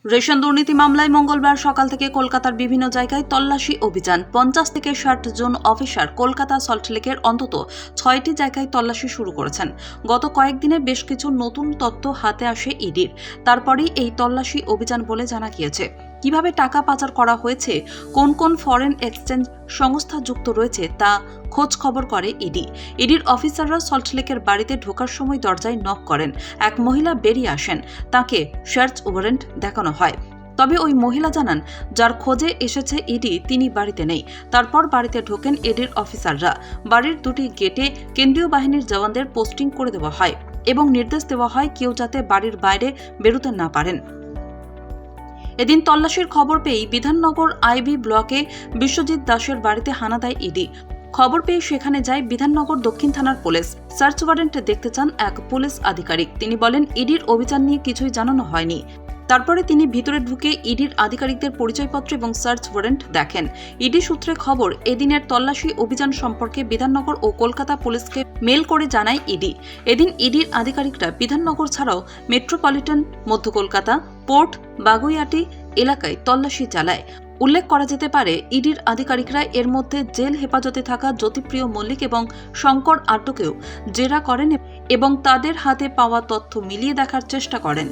Ration দুর্নীতি মামলায় মঙ্গলবার সকাল থেকে কলকাতার বিভিন্ন জায়গায় তল্লাশি অভিযান। 50 থেকে 60 জন অফিসার কলকাতা সল্টলেকের অন্তত 6টি জায়গায় তল্লাশি শুরু করেছেন। গত কয়েকদিনে বেশ কিছু নতুন তথ্য হাতে আসে ইডির। তারপরেই এই তল্লাশি অভিযান বলে জানা গিয়েছে। কিভাবে টাকা পাচার করা হয়েছে, কোন কোন ফরেন এক্সচেঞ্জ সংস্থা যুক্ত রয়েছে তা খোঁজ খবর করে ইডি। ইডির অফিসাররা সল্টলেকের বাড়িতে ঢোকার সময় দরজায় নক করেন। এক মহিলা বেরিয়ে আসেন, তাকে সার্চ ওয়ারেন্ট দেখানো হয়। তবে ওই মহিলা জানান, যার খোঁজে এসেছে ইডি তিনি বাড়িতে নেই। তারপর বাড়িতে ঢোকেন ইডির অফিসাররা। বাড়ির দুটি গেটে কেন্দ্রীয় বাহিনীর জওয়ানদের পোস্টিং করে দেওয়া হয় এবং নির্দেশ দেওয়া হয় কেউ যাতে বাড়ির বাইরে বেরোতে না পারেন। এদিন তল্লাশির খবর পেয়েই বিধাননগর আইবি ব্লকে বিশ্বজিৎ দাসের বাড়িতে হানা দেয় ইডি। খবর পেয়ে সেখানে যায় বিধাননগর দক্ষিণ থানার পুলিশ। সার্চ ওয়ারেন্ট দেখতে চান এক পুলিশ আধিকারিক। তিনি বলেন, ইডির অভিযান নিয়ে কিছুই জানানো হয়নি। তারপরে তিনি ভিতরে ঢুকে ইডির আধিকারিকদের পরিচয়পত্র এবং সার্চ ওয়ারেন্ট দেখেন। ইডি সূত্রে খবর, এদিনের তল্লাশি অভিযান সম্পর্কে বিধাননগর ও কলকাতা পুলিশকে মেল করে জানায় ইডি। এদিন ইডির আধিকারিকরা বিধাননগর ছাড়াও মেট্রোপলিটন, মধ্য কলকাতা, পোর্ট, বাগুইআটি এলাকায় তল্লাশি চালায়। উল্লেখ করা যেতে পারে, ইডির আধিকারিকরা এর মধ্যে জেল হেফাজতে থাকা জ্যোতিপ্রিয় মল্লিক এবং শঙ্কর আড্ডকেও জেরা করেন এবং তাদের হাতে পাওয়া তথ্য মিলিয়ে দেখার চেষ্টা করেন।